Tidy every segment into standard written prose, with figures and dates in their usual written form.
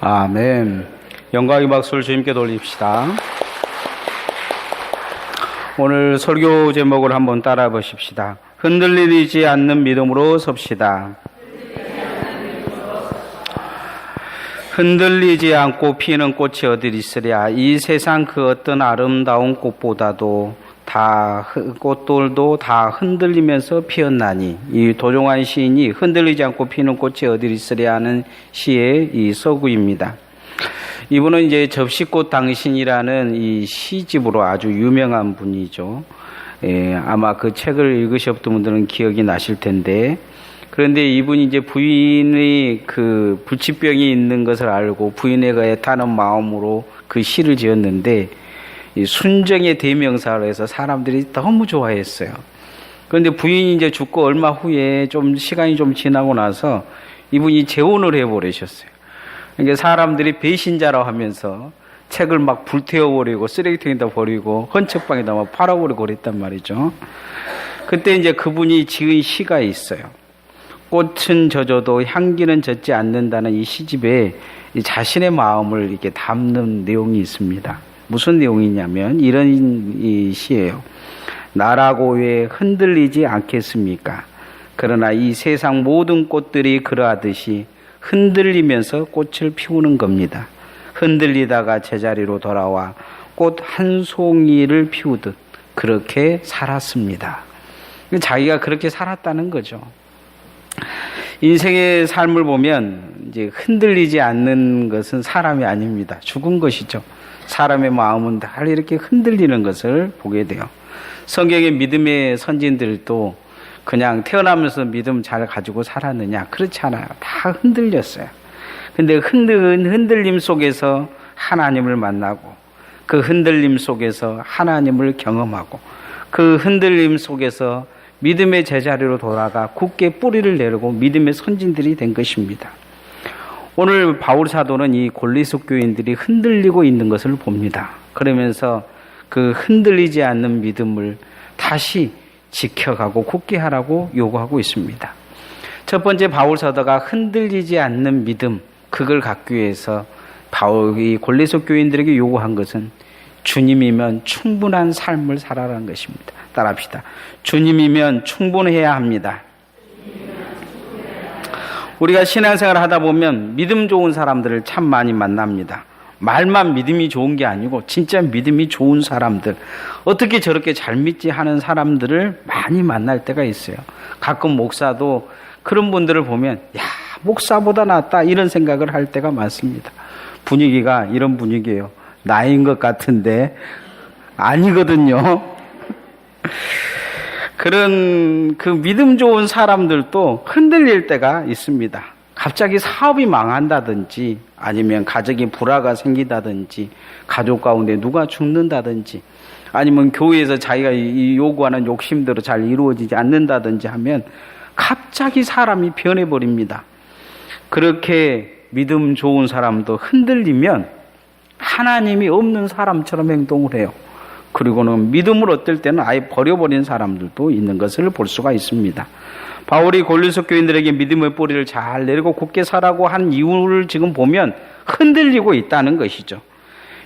아멘. 영광의 박수를 주님께 돌립시다. 오늘 설교 제목을 한번 따라 보십시다. 흔들리지 않는 믿음으로 섭시다. 흔들리지 않고 피는 꽃이 어디 있으랴. 이 세상 그 어떤 아름다운 꽃보다도 꽃들도 다 흔들리면서 피었나니. 이 도종환 시인이 흔들리지 않고 피는 꽃이 어디 있으랴 하는 시의 이 서구입니다. 이분은 이제 접시꽃 당신이라는 이 시집으로 아주 유명한 분이죠. 아마 그 책을 읽으셨던 분들은 기억이 나실 텐데, 그런데 이분이 이제 부인의 그 불치병이 있는 것을 알고 부인에게 애타는 마음으로 그 시를 지었는데, 이 순정의 대명사로 해서 사람들이 너무 좋아했어요. 그런데 부인이 이제 죽고 얼마 후에 좀 시간이 좀 지나고 나서 이분이 재혼을 해버리셨어요. 그러니까 사람들이 배신자라고 하면서 책을 막 불태워버리고 쓰레기통에다 버리고 헌책방에다 막 팔아버리고 그랬단 말이죠. 그때 이제 그분이 지은 시가 있어요. 꽃은 젖어도 향기는 젖지 않는다는 이 시집에 이 자신의 마음을 이렇게 담는 내용이 있습니다. 무슨 내용이냐면 이런 이 시예요. 나라고 왜 흔들리지 않겠습니까? 그러나 이 세상 모든 꽃들이 그러하듯이 흔들리면서 꽃을 피우는 겁니다. 흔들리다가 제자리로 돌아와 꽃 한 송이를 피우듯 그렇게 살았습니다. 자기가 그렇게 살았다는 거죠. 인생의 삶을 보면 이제 흔들리지 않는 것은 사람이 아닙니다. 죽은 것이죠. 사람의 마음은 다 이렇게 흔들리는 것을 보게 돼요. 성경의 믿음의 선진들도 그냥 태어나면서 믿음 잘 가지고 살았느냐? 그렇지 않아요. 다 흔들렸어요. 근데 흔들림 속에서 하나님을 만나고, 그 흔들림 속에서 하나님을 경험하고, 그 흔들림 속에서 믿음의 제자리로 돌아가 굳게 뿌리를 내리고 믿음의 선진들이 된 것입니다. 오늘 바울 사도는 이 골리앗 교인들이 흔들리고 있는 것을 봅니다. 그러면서 그 흔들리지 않는 믿음을 다시 지켜가고 굳게 하라고 요구하고 있습니다. 첫 번째 바울 사도가 흔들리지 않는 믿음, 그걸 갖기 위해서 바울이 골리앗 교인들에게 요구한 것은 주님이면 충분한 삶을 살아라는 것입니다. 따라합시다. 주님이면 충분해야 합니다. 우리가 신앙생활을 하다 보면 믿음 좋은 사람들을 참 많이 만납니다. 말만 믿음이 좋은 게 아니고 진짜 믿음이 좋은 사람들, 어떻게 저렇게 잘 믿지 하는 사람들을 많이 만날 때가 있어요. 가끔 목사도 그런 분들을 보면 야, 목사보다 낫다 이런 생각을 할 때가 많습니다. 분위기가 이런 분위기예요. 나인 것 같은데 아니거든요. 그런 그 믿음 좋은 사람들도 흔들릴 때가 있습니다. 갑자기 사업이 망한다든지 아니면 가정에 불화가 생기다든지 가족 가운데 누가 죽는다든지 아니면 교회에서 자기가 요구하는 욕심대로 잘 이루어지지 않는다든지 하면 갑자기 사람이 변해버립니다. 그렇게 믿음 좋은 사람도 흔들리면 하나님이 없는 사람처럼 행동을 해요. 그리고는 믿음을 얻을 때는 아예 버려버린 사람들도 있는 것을 볼 수가 있습니다. 바울이 골리앗 교인들에게 믿음의 뿌리를 잘 내리고 굳게 살라고 한 이유를 지금 보면 흔들리고 있다는 것이죠.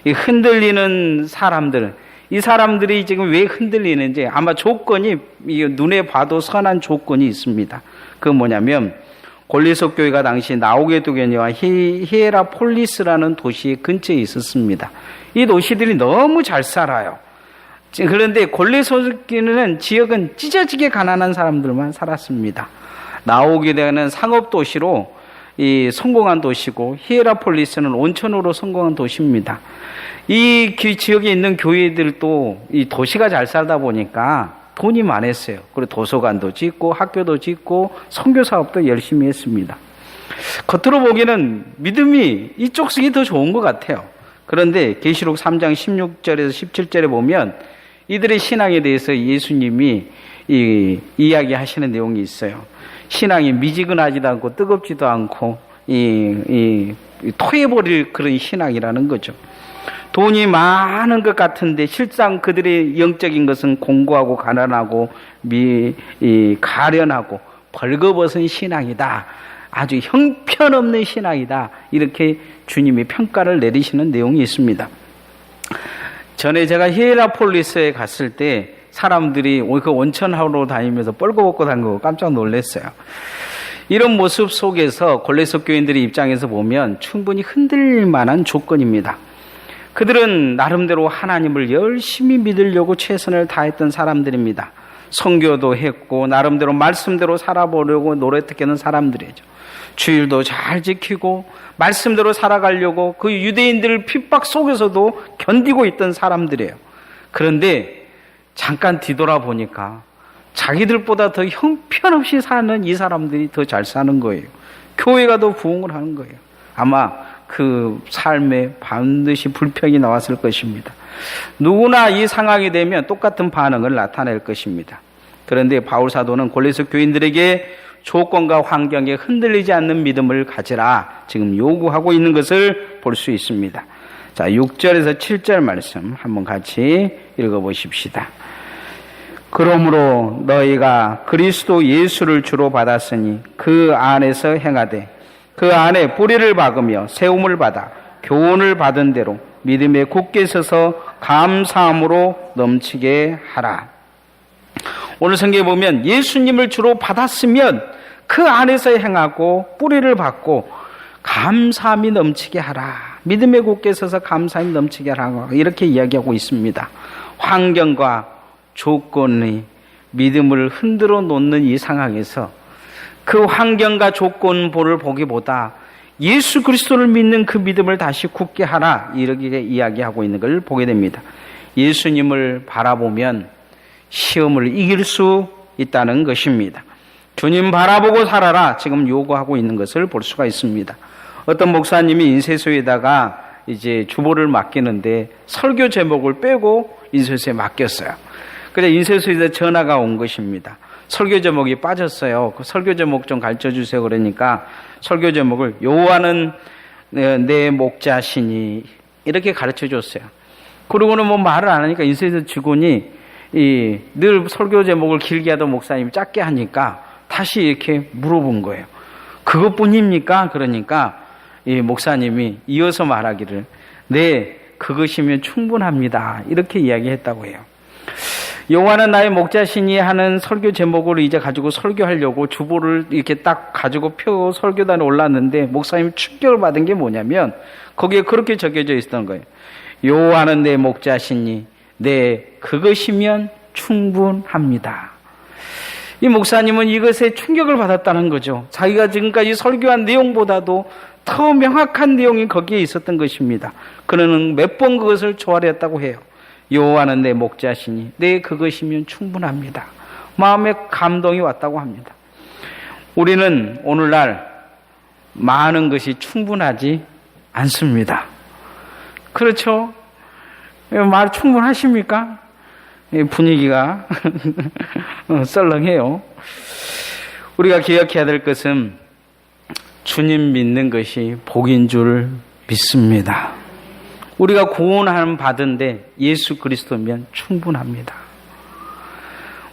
이 흔들리는 사람들은, 이 사람들이 지금 왜 흔들리는지 아마 조건이 눈에 봐도 선한 조건이 있습니다. 그 뭐냐면 골리앗 교회가 당시 나우게도 교회와 히에라폴리스라는 도시 근처에 있었습니다. 이 도시들이 너무 잘 살아요. 그런데 골리앗 교회는 지역은 찢어지게 가난한 사람들만 살았습니다. 나우게도는 상업 도시로 이 성공한 도시고 히에라폴리스는 온천으로 성공한 도시입니다. 이 지역에 있는 교회들도 이 도시가 잘 살다 보니까 돈이 많았어요. 그리고 도서관도 짓고 학교도 짓고 선교 사업도 열심히 했습니다. 겉으로 보기에는 믿음이 이쪽 속이 더 좋은 것 같아요. 그런데 계시록 3장 16절에서 17절에 보면 이들의 신앙에 대해서 예수님이 이야기하시는 내용이 있어요. 신앙이 미지근하지도 않고 뜨겁지도 않고 토해버릴 그런 신앙이라는 거죠. 돈이 많은 것 같은데 실상 그들의 영적인 것은 공고하고 가난하고 가련하고 벌거벗은 신앙이다. 아주 형편없는 신앙이다. 이렇게 주님이 평가를 내리시는 내용이 있습니다. 전에 제가 히에라폴리스에 갔을 때 사람들이 그 온천하러 다니면서 뻘거벗고 다니는 거 깜짝 놀랐어요. 이런 모습 속에서 골레속 교인들의 입장에서 보면 충분히 흔들릴 만한 조건입니다. 그들은 나름대로 하나님을 열심히 믿으려고 최선을 다했던 사람들입니다. 선교도 했고 나름대로 말씀대로 살아보려고 노력했던 사람들이죠. 주일도 잘 지키고 말씀대로 살아가려고 그 유대인들 핍박 속에서도 견디고 있던 사람들이에요. 그런데 잠깐 뒤돌아보니까 자기들보다 더 형편없이 사는 이 사람들이 더 잘 사는 거예요. 교회가 더 부흥을 하는 거예요. 아마 그 삶에 반드시 불평이 나왔을 것입니다. 누구나 이 상황이 되면 똑같은 반응을 나타낼 것입니다. 그런데 바울 사도는 골로새 교인들에게 조건과 환경에 흔들리지 않는 믿음을 가지라 지금 요구하고 있는 것을 볼 수 있습니다. 자, 6절에서 7절 말씀 한번 같이 읽어보십시다. 그러므로 너희가 그리스도 예수를 주로 받았으니 그 안에서 행하되 그 안에 뿌리를 박으며 세움을 받아 교훈을 받은 대로 믿음에 굳게 서서 감사함으로 넘치게 하라. 오늘 성경에 보면 예수님을 주로 받았으면 그 안에서 행하고 뿌리를 박고 감사함이 넘치게 하라. 믿음에 굳게 서서 감사함이 넘치게 하라. 이렇게 이야기하고 있습니다. 환경과 조건이 믿음을 흔들어 놓는 이 상황에서 그 환경과 조건보를 보기보다 예수 그리스도를 믿는 그 믿음을 다시 굳게 하라. 이렇게 이야기하고 있는 걸 보게 됩니다. 예수님을 바라보면 시험을 이길 수 있다는 것입니다. 주님 바라보고 살아라. 지금 요구하고 있는 것을 볼 수가 있습니다. 어떤 목사님이 인쇄소에다가 이제 주보를 맡기는데 설교 제목을 빼고 인쇄소에 맡겼어요. 그래서 인쇄소에서 전화가 온 것입니다. 설교 제목이 빠졌어요. 그 설교 제목 좀 가르쳐 주세요. 그러니까 설교 제목을 여호와는 내 목자시니 이렇게 가르쳐 줬어요. 그러고는 뭐 말을 안 하니까 인쇄소 직원이 늘 설교 제목을 길게 하던 목사님이 짧게 하니까 다시 이렇게 물어본 거예요. 그것뿐입니까? 그러니까 이 목사님이 이어서 말하기를 네, 그것이면 충분합니다. 이렇게 이야기했다고 해요. 여호와는 나의 목자시니 하는 설교 제목으로 이제 가지고 설교하려고 주보를 이렇게 딱 가지고 펴고 설교단에 올랐는데 목사님이 충격을 받은 게 뭐냐면 거기에 그렇게 적혀져 있었던 거예요. 여호와는 내 목자시니 네, 그것이면 충분합니다. 이 목사님은 이것에 충격을 받았다는 거죠. 자기가 지금까지 설교한 내용보다도 더 명확한 내용이 거기에 있었던 것입니다. 그는 몇 번 그것을 조아렸다고 해요. 여호와는 내 목자시니 네, 그것이면 충분합니다. 마음에 감동이 왔다고 합니다. 우리는 오늘날 많은 것이 충분하지 않습니다. 그렇죠? 말 충분하십니까? 분위기가 썰렁해요. 우리가 기억해야 될 것은 주님 믿는 것이 복인 줄 믿습니다. 우리가 구원함 받은데 예수 그리스도면 충분합니다.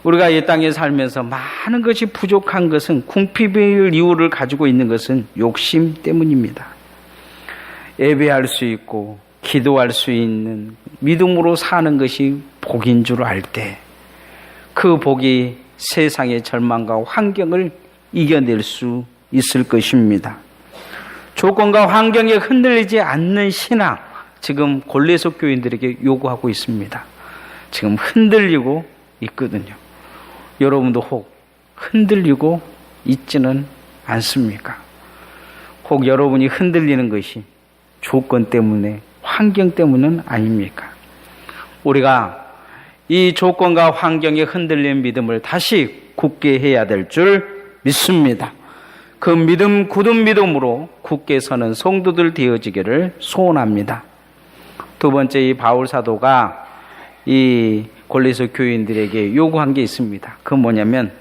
우리가 이 땅에 살면서 많은 것이 부족한 것은 궁핍의 이유를 가지고 있는 것은 욕심 때문입니다. 예배할 수 있고 기도할 수 있는 믿음으로 사는 것이 복인 줄 알 때 그 복이 세상의 절망과 환경을 이겨낼 수 있을 것입니다. 조건과 환경에 흔들리지 않는 신앙, 지금 골로새 교인들에게 요구하고 있습니다. 지금 흔들리고 있거든요. 여러분도 혹 흔들리고 있지는 않습니까? 혹 여러분이 흔들리는 것이 조건 때문에, 환경 때문은 아닙니까? 우리가 이 조건과 환경에 흔들린 믿음을 다시 굳게 해야 될 줄 믿습니다. 그 믿음, 굳은 믿음으로 굳게 서는 성도들 되어지기를 소원합니다. 두 번째, 이 바울 사도가 이 골로새 교인들에게 요구한 게 있습니다. 그건 뭐냐면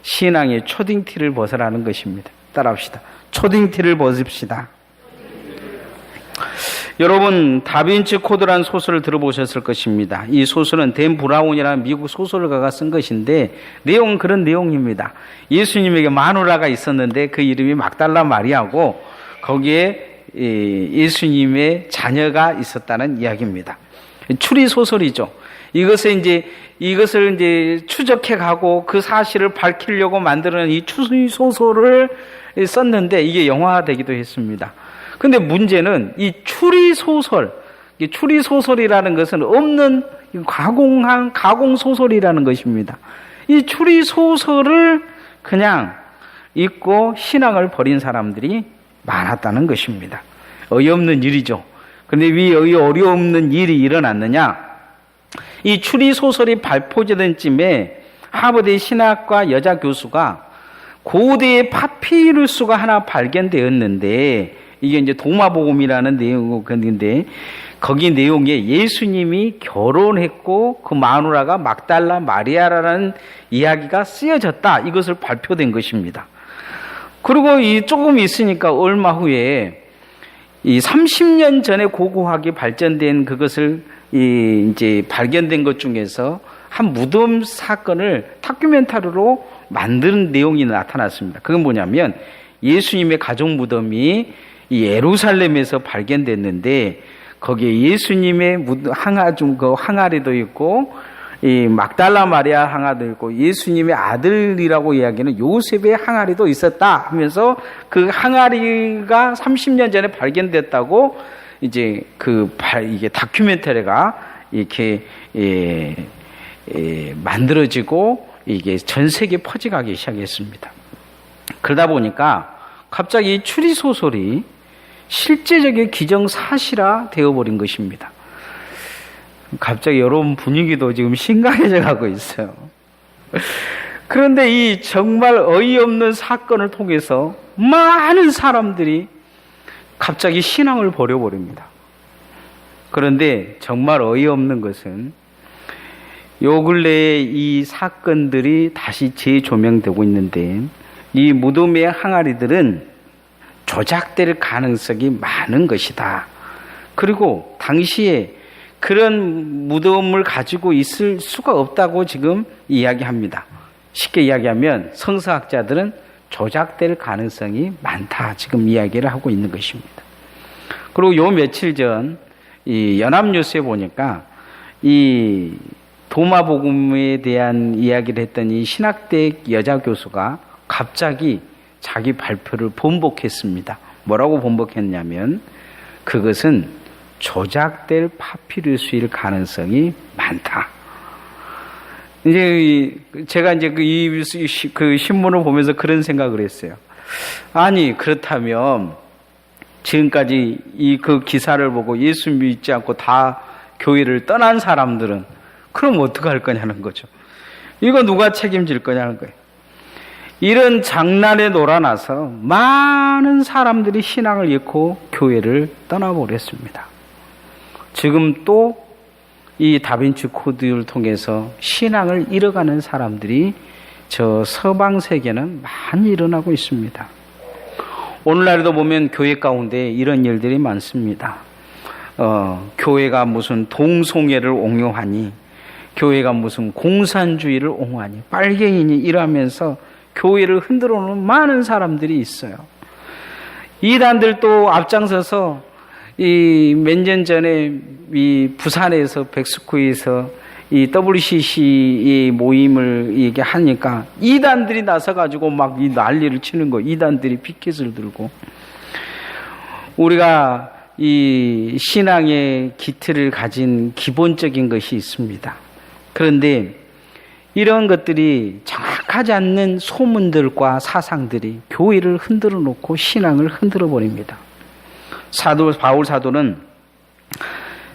신앙의 초딩티를 벗으라는 것입니다. 따라합시다. 초딩티를 벗읍시다. 여러분, 다빈치 코드라는 소설을 들어보셨을 것입니다. 이 소설은 댄 브라운이라는 미국 소설가가 쓴 것인데 내용은 그런 내용입니다. 예수님에게 마누라가 있었는데 그 이름이 막달라 마리아고 거기에 예수님의 자녀가 있었다는 이야기입니다. 추리 소설이죠. 이것을 이제 추적해 가고 그 사실을 밝히려고 만드는 이 추리 소설을 썼는데 이게 영화화되기도 했습니다. 근데 문제는 이 추리 소설이라는 것은 없는 가공 소설이라는 것입니다. 이 추리 소설을 그냥 읽고 신앙을 버린 사람들이 많았다는 것입니다. 어이없는 일이죠. 그런데 왜 어이없는 일이 일어났느냐? 이 추리 소설이 발표되던 쯤에 하버드 신학과 여자 교수가 고대의 파피루스가 하나 발견되었는데 이게 이제 도마복음이라는 내용인데 거기 내용에 예수님이 결혼했고 그 마누라가 막달라 마리아라는 이야기가 쓰여졌다. 이것을 발표된 것입니다. 그리고 조금 있으니까 얼마 후에 이 30년 전에 고고하게 발전된 그것을 이제 발견된 것 중에서 한 무덤 사건을 다큐멘터리로 만든 내용이 나타났습니다. 그건 뭐냐면 예수님의 가족 무덤이 이 예루살렘에서 발견됐는데 거기에 예수님의 항아리도 있고 이 막달라 마리아 항아리도 있고 예수님의 아들이라고 이야기하는 요셉의 항아리도 있었다 하면서 그 항아리가 30년 전에 발견됐다고 이제 이게 다큐멘터리가 이렇게 만들어지고 이게 전 세계에 퍼져가기 시작했습니다. 그러다 보니까 갑자기 이 추리 소설이 실제적인 기정사실화 되어버린 것입니다. 갑자기 여러분 분위기도 지금 심각해져 가고 있어요. 그런데 이 정말 어이없는 사건을 통해서 많은 사람들이 갑자기 신앙을 버려버립니다. 그런데 정말 어이없는 것은 요 근래에 이 사건들이 다시 재조명되고 있는데 이 무덤의 항아리들은 조작될 가능성이 많은 것이다. 그리고 당시에 그런 무덤을 가지고 있을 수가 없다고 지금 이야기합니다. 쉽게 이야기하면 성서학자들은 조작될 가능성이 많다. 지금 이야기를 하고 있는 것입니다. 그리고 요 며칠 전 이 연합뉴스에 보니까 이 도마복음에 대한 이야기를 했던 이 신학대 여자 교수가 갑자기 자기 발표를 번복했습니다. 뭐라고 번복했냐면 그것은 조작될 파피루스일 가능성이 많다. 이제 제가 이제 그 신문을 보면서 그런 생각을 했어요. 아니 그렇다면 지금까지 그 기사를 보고 예수 믿지 않고 다 교회를 떠난 사람들은 그럼 어떡할 거냐는 거죠. 이거 누가 책임질 거냐는 거예요. 이런 장난에 놀아나서 많은 사람들이 신앙을 잃고 교회를 떠나버렸습니다. 지금 또 이 다빈치 코드를 통해서 신앙을 잃어가는 사람들이 저 서방 세계는 많이 일어나고 있습니다. 오늘날에도 보면 교회 가운데 이런 일들이 많습니다. 교회가 무슨 동성애를 옹호하니, 교회가 무슨 공산주의를 옹호하니, 빨갱이니 이러면서 교회를 흔들어 놓는 많은 사람들이 있어요. 이단들도 앞장서서 몇 년 전에 이 부산에서 백스코에서 이 WCC 모임을 이게 하니까 이단들이 나서가지고 막 이 난리를 치는 거. 이단들이 피켓을 들고 우리가 이 신앙의 기틀을 가진 기본적인 것이 있습니다. 그런데 이런 것들이 정확하지 않는 소문들과 사상들이 교회를 흔들어 놓고 신앙을 흔들어 버립니다. 바울 사도는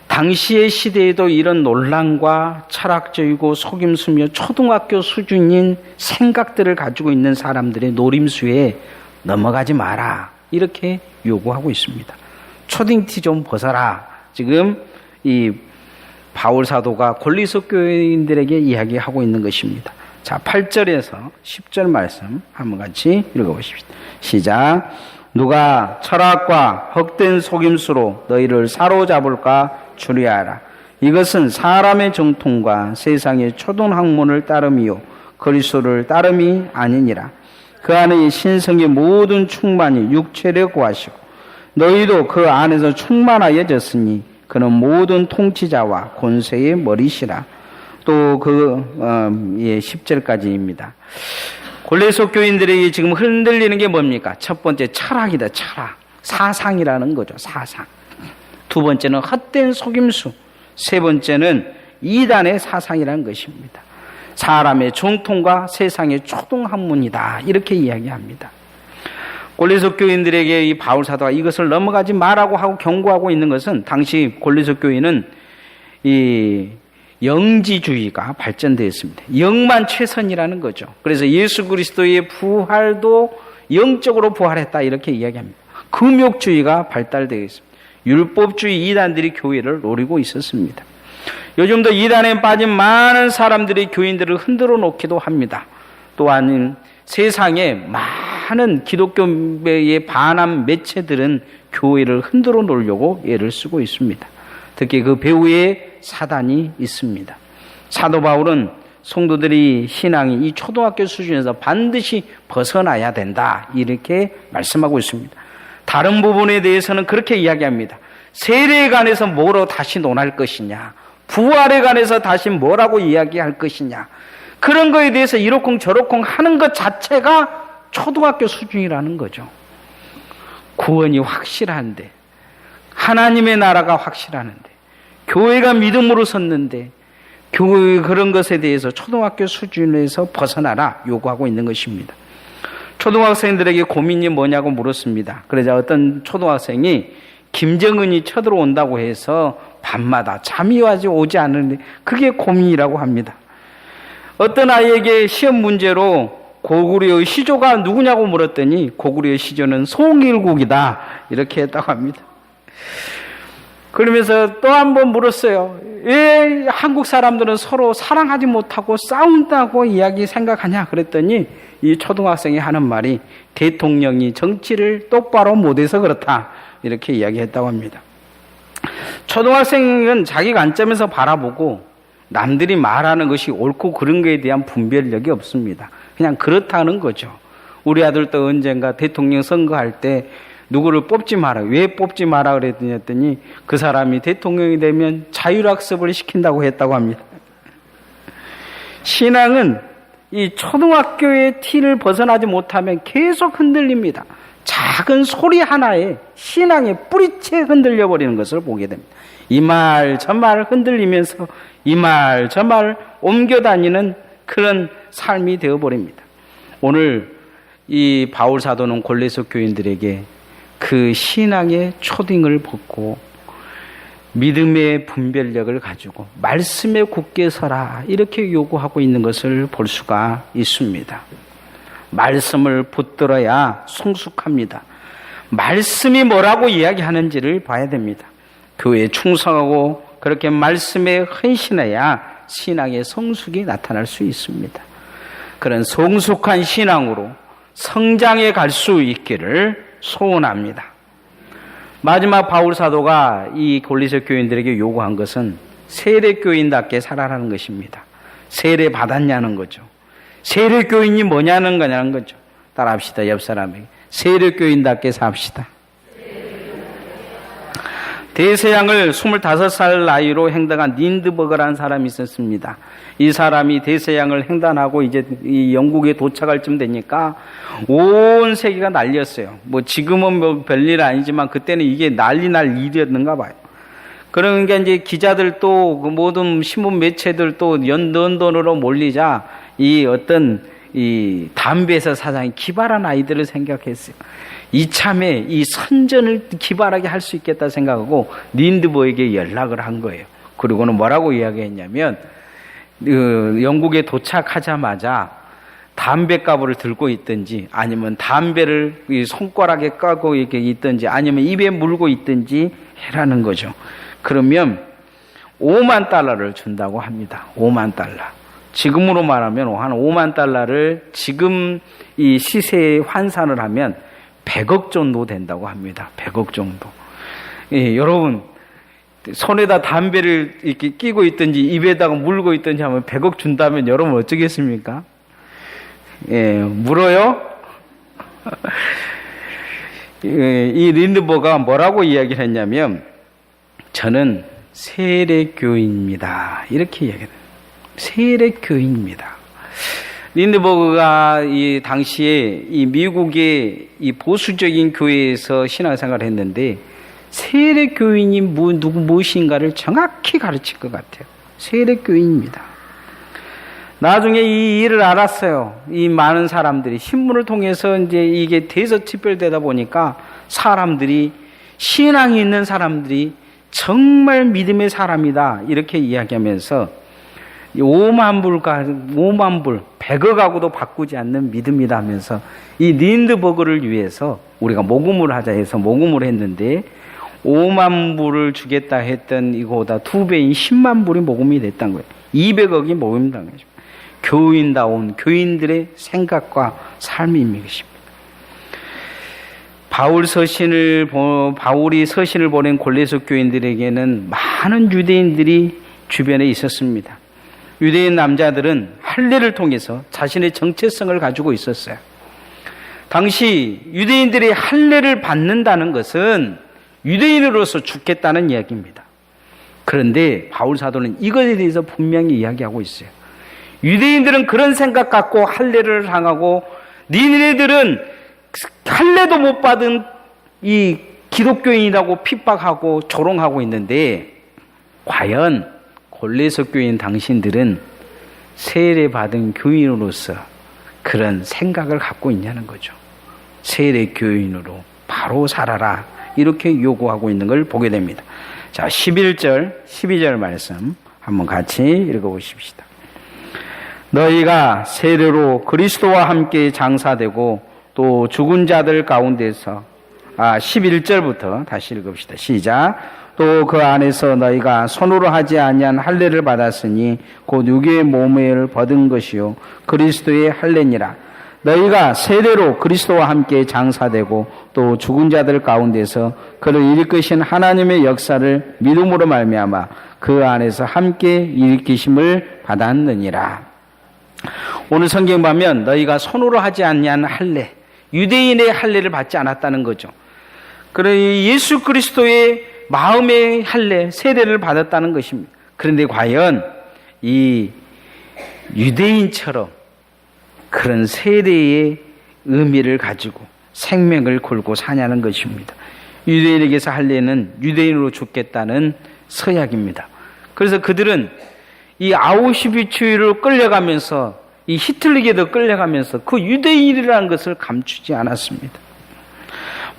당시의 시대에도 이런 논란과 철학적이고 속임수며 초등학교 수준인 생각들을 가지고 있는 사람들의 노림수에 넘어가지 마라. 이렇게 요구하고 있습니다. 초딩티 좀 벗어라. 지금 이 바울 사도가 골리서 교회인들에게 이야기하고 있는 것입니다. 자, 8절에서 10절 말씀 한번 같이 읽어보십시오. 시작. 누가 철학과 헛된 속임수로 너희를 사로잡을까 주의하라. 이것은 사람의 정통과 세상의 초등학문을 따름이요 그리스도를 따름이 아니니라. 그 안에 신성의 모든 충만이 육체를 구하시고 너희도 그 안에서 충만하여졌으니 그는 모든 통치자와 권세의 머리시라. 또 10절까지입니다. 골로새 교인들에게 지금 흔들리는 게 뭡니까? 첫 번째 철학이다. 철학. 사상이라는 거죠. 사상. 두 번째는 헛된 속임수. 세 번째는 이단의 사상이라는 것입니다. 사람의 정통과 세상의 초등학문이다. 이렇게 이야기합니다. 골로새 교인들에게 이 바울 사도가 이것을 넘어가지 말라고 하고 경고하고 있는 것은 당시 골로새 교인은 이 영지주의가 발전되었습니다. 영만 최선이라는 거죠. 그래서 예수 그리스도의 부활도 영적으로 부활했다 이렇게 이야기합니다. 금욕주의가 발달되어 있습니다. 율법주의 이단들이 교회를 노리고 있었습니다. 요즘도 이단에 빠진 많은 사람들이 교인들을 흔들어 놓기도 합니다. 또한 세상에 많은 기독교에 반한 매체들은 교회를 흔들어 놓으려고 애를 쓰고 있습니다. 특히 그 배후에 사단이 있습니다. 사도 바울은 성도들이 신앙이 이 초등학교 수준에서 반드시 벗어나야 된다 이렇게 말씀하고 있습니다. 다른 부분에 대해서는 그렇게 이야기합니다. 세례에 관해서 뭐로 다시 논할 것이냐, 부활에 관해서 다시 뭐라고 이야기할 것이냐, 그런 거에 대해서 이러쿵 저러쿵 하는 것 자체가 초등학교 수준이라는 거죠. 구원이 확실한데, 하나님의 나라가 확실하는데, 교회가 믿음으로 섰는데 교회 그런 것에 대해서 초등학교 수준에서 벗어나라 요구하고 있는 것입니다. 초등학생들에게 고민이 뭐냐고 물었습니다. 그러자 어떤 초등학생이 김정은이 쳐들어온다고 해서 밤마다 잠이 오지 않는데 그게 고민이라고 합니다. 어떤 아이에게 시험 문제로 고구려의 시조가 누구냐고 물었더니 고구려의 시조는 송일국이다 이렇게 했다고 합니다. 그러면서 또 한 번 물었어요. 왜 한국 사람들은 서로 사랑하지 못하고 싸운다고 이야기 생각하냐 그랬더니 이 초등학생이 하는 말이 대통령이 정치를 똑바로 못해서 그렇다 이렇게 이야기했다고 합니다. 초등학생은 자기 관점에서 바라보고 남들이 말하는 것이 옳고 그런 것에 대한 분별력이 없습니다. 그냥 그렇다는 거죠. 우리 아들도 언젠가 대통령 선거할 때 누구를 뽑지 마라. 왜 뽑지 마라 그랬더니 그 사람이 대통령이 되면 자율학습을 시킨다고 했다고 합니다. 신앙은 이 초등학교의 틀을 벗어나지 못하면 계속 흔들립니다. 작은 소리 하나에 신앙의 뿌리채 흔들려 버리는 것을 보게 됩니다. 이 말 저 말 흔들리면서 이 말 저 말 옮겨 다니는 그런 삶이 되어버립니다. 오늘 이 바울 사도는 골로새 교인들에게 그 신앙의 초딩을 벗고 믿음의 분별력을 가지고 말씀에 굳게 서라 이렇게 요구하고 있는 것을 볼 수가 있습니다. 말씀을 붙들어야 성숙합니다. 말씀이 뭐라고 이야기하는지를 봐야 됩니다. 교회에 충성하고 그렇게 말씀에 헌신해야 신앙의 성숙이 나타날 수 있습니다. 그런 성숙한 신앙으로 성장해 갈 수 있기를 소원합니다. 마지막 바울 사도가 이 골로새 교인들에게 요구한 것은 세례 교인답게 살아라는 것입니다. 세례 받았냐는 거죠. 세례 교인이 뭐냐는 거냐는 거죠. 따라합시다. 옆 사람에게 세례 교인답게 삽시다. 대서양을 25살 나이로 횡단한 닌드버그라는 사람이 있었습니다. 이 사람이 대서양을 횡단하고 이제 이 영국에 도착할 쯤 되니까 온 세계가 난리였어요. 뭐 지금은 뭐 별일 아니지만 그때는 이게 난리 날 일이었는가 봐요. 그러니까 이제 기자들도 그 모든 신문 매체들도 런던으로 몰리자 이 어떤 이 담배사 사장이 기발한 아이들을 생각했어요. 이참에 이 선전을 기발하게 할 수 있겠다 생각하고 닌드버에게 연락을 한 거예요. 그리고는 뭐라고 이야기했냐면 영국에 도착하자마자 담배가부를 들고 있든지 아니면 담배를 손가락에 까고 이렇게 있든지 아니면 입에 물고 있든지 해라는 거죠. 그러면 5만 달러를 준다고 합니다. 5만 달러. 지금으로 말하면 한 5만 달러를 지금 이 시세에 환산을 하면 100억 정도 된다고 합니다. 100억 정도. 예, 여러분 손에다 담배를 이렇게 끼고 있든지 입에다가 물고 있든지 하면 100억 준다면 여러분 어쩌겠습니까? 예, 물어요? 이 린드버그가 뭐라고 이야기를 했냐면 저는 세례교인입니다. 이렇게 이야기해요. 세례교인입니다. 린드버그가 이 당시에 이 미국의 이 보수적인 교회에서 신앙생활을 했는데 세례교인이 무엇인가를 정확히 가르칠 것 같아요. 세례교인입니다. 나중에 이 일을 알았어요. 이 많은 사람들이 신문을 통해서 이제 이게 대서특별되다 보니까 사람들이 신앙이 있는 사람들이 정말 믿음의 사람이다 이렇게 이야기하면서 5만 불, 100억하고도 바꾸지 않는 믿음이다 하면서 이 린드버그를 위해서 우리가 모금을 하자 해서 모금을 했는데 5만 불을 주겠다 했던 이거보다 2배인 10만 불이 모금이 됐다는 거예요. 200억이 모금이 된 거죠. 교인다운 교인들의 생각과 삶입니다. 바울이 서신을 보낸 골로새 교인들에게는 많은 유대인들이 주변에 있었습니다. 유대인 남자들은 할례를 통해서 자신의 정체성을 가지고 있었어요. 당시 유대인들이 할례를 받는다는 것은 유대인으로서 죽겠다는 이야기입니다. 그런데 바울 사도는 이것에 대해서 분명히 이야기하고 있어요. 유대인들은 그런 생각 갖고 할례를 당하고 니네들은 할례도 못 받은 이 기독교인이라고 핍박하고 조롱하고 있는데 과연 골로새 교인 당신들은 세례받은 교인으로서 그런 생각을 갖고 있냐는 거죠. 세례 교인으로 바로 살아라 이렇게 요구하고 있는 걸 보게 됩니다. 자, 11절 12절 말씀 한번 같이 읽어보십시다. 너희가 세례로 그리스도와 함께 장사되고 또 죽은 자들 가운데서 11절부터 다시 읽읍시다. 시작. 또 그 안에서 너희가 손으로 하지 아니한 할례를 받았으니 곧 육의 몸을 벗은 것이요 그리스도의 할례니라. 너희가 세례로 그리스도와 함께 장사되고 또 죽은 자들 가운데서 그를 일으키신 하나님의 역사를 믿음으로 말미암아 그 안에서 함께 일으키심을 받았느니라. 오늘 성경 보면 너희가 손으로 하지 아니한 할례, 유대인의 할례를 받지 않았다는 거죠. 그러니 예수 그리스도의 마음의 할례, 세례를 받았다는 것입니다. 그런데 과연 이 유대인처럼 그런 세례의 의미를 가지고 생명을 걸고 사냐는 것입니다. 유대인에게서 할례는 유대인으로 죽겠다는 서약입니다. 그래서 그들은 이 아우슈비츠로 끌려가면서 이 히틀러에게도 끌려가면서 그 유대인이라는 것을 감추지 않았습니다.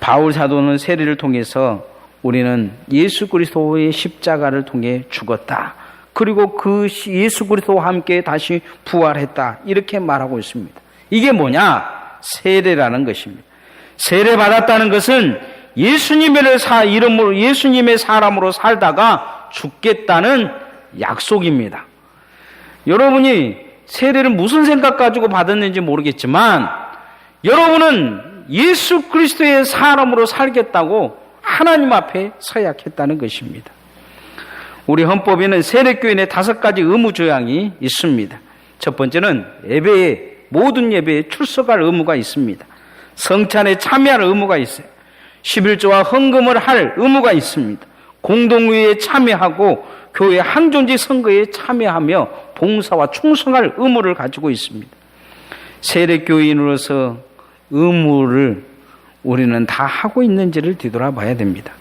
바울 사도는 세례를 통해서 우리는 예수 그리스도의 십자가를 통해 죽었다. 그리고 그 예수 그리스도와 함께 다시 부활했다. 이렇게 말하고 있습니다. 이게 뭐냐? 세례라는 것입니다. 세례 받았다는 것은 예수님의 사람으로 살다가 죽겠다는 약속입니다. 여러분이 세례를 무슨 생각 가지고 받았는지 모르겠지만 여러분은 예수 그리스도의 사람으로 살겠다고 하나님 앞에 서약했다는 것입니다. 우리 헌법에는 세례교인의 5가지 의무 조항이 있습니다. 첫 번째는 모든 예배에 출석할 의무가 있습니다. 성찬에 참여할 의무가 있어요. 11조와 헌금을 할 의무가 있습니다. 공동회의에 참여하고 교회 항존지 선거에 참여하며 봉사와 충성할 의무를 가지고 있습니다. 세례교인으로서 의무를 우리는 다 하고 있는지를 뒤돌아봐야 됩니다.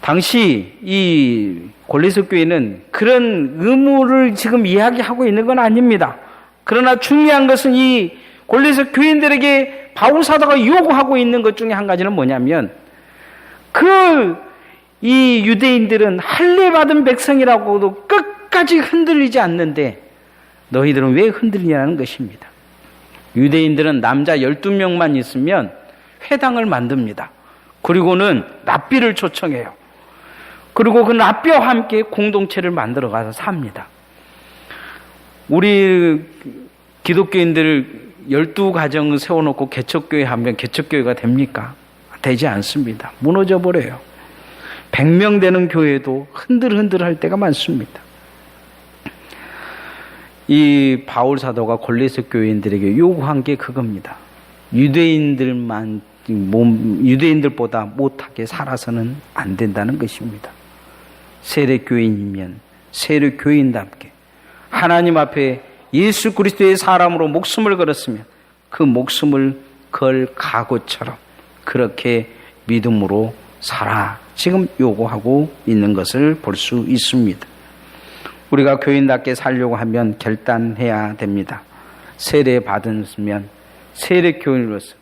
당시 이 골로새 교회는 그런 의무를 지금 이야기하고 있는 건 아닙니다. 그러나 중요한 것은 이 골로새 교인들에게 바울 사도가 요구하고 있는 것 중에 한 가지는 뭐냐면 이 유대인들은 할례 받은 백성이라고도 끝까지 흔들리지 않는데 너희들은 왜 흔들리냐는 것입니다. 유대인들은 남자 12명만 있으면 회당을 만듭니다. 그리고는 랍비를 초청해요. 그리고 그 랍비와 함께 공동체를 만들어 가서 삽니다. 우리 기독교인들 12가정 세워놓고 개척교회 하면 개척교회가 됩니까? 되지 않습니다. 무너져 버려요. 100명 되는 교회도 흔들흔들 할 때가 많습니다. 이 바울 사도가 골로새 교인들에게 요구한 게 그겁니다. 유대인들보다 못하게 살아서는 안 된다는 것입니다. 세례 교인이면 세례 교인답게 하나님 앞에 예수 그리스도의 사람으로 목숨을 걸었으면 그 목숨을 걸 각오처럼 그렇게 믿음으로 살아 지금 요구하고 있는 것을 볼 수 있습니다. 우리가 교인답게 살려고 하면 결단해야 됩니다. 세례 받으면 세례 교인으로서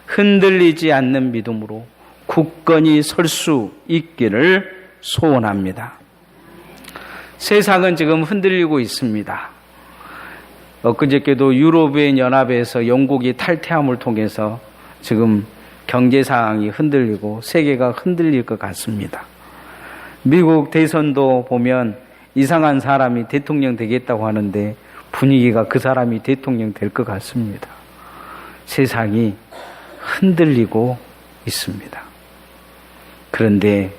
흔들리지 않는 믿음으로 굳건히 설 수 있기를 소원합니다. 세상은 지금 흔들리고 있습니다. 엊그저께도 유럽의 연합에서 영국이 탈퇴함을 통해서 지금 경제 상황이 흔들리고 세계가 흔들릴 것 같습니다. 미국 대선도 보면 이상한 사람이 대통령 되겠다고 하는데 분위기가 그 사람이 대통령 될 것 같습니다. 세상이 흔들리고 있습니다. 그런데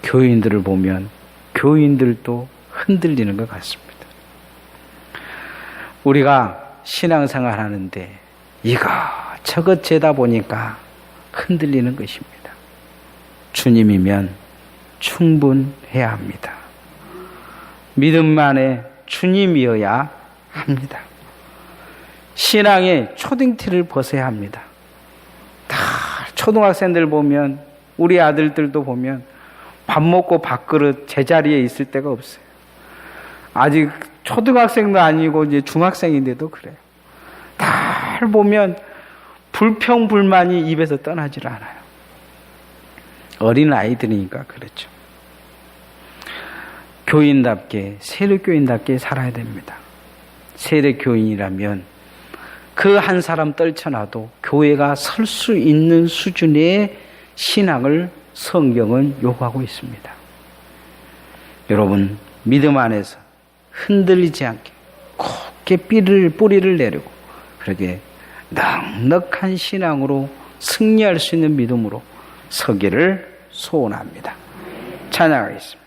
교인들을 보면 교인들도 흔들리는 것 같습니다. 우리가 신앙생활 하는데 이것저것 재다 보니까 흔들리는 것입니다. 주님이면 충분해야 합니다. 믿음 안에 주님이어야 합니다. 신앙의 초딩티를 벗어야 합니다. 다 초등학생들 보면 우리 아들들도 보면 밥 먹고 밥그릇 제자리에 있을 데가 없어요. 아직 초등학생도 아니고 이제 중학생인데도 그래요. 다 보면 불평불만이 입에서 떠나질 않아요. 어린 아이들이니까 그렇죠. 교인답게 세례교인답게 살아야 됩니다. 세례교인이라면 그 한 사람 떨쳐놔도 교회가 설 수 있는 수준의 신앙을 성경은 요구하고 있습니다. 여러분 믿음 안에서 흔들리지 않게 굳게 뿌리를 내리고 그렇게 넉넉한 신앙으로 승리할 수 있는 믿음으로 서기를 소원합니다. 찬양하겠습니다.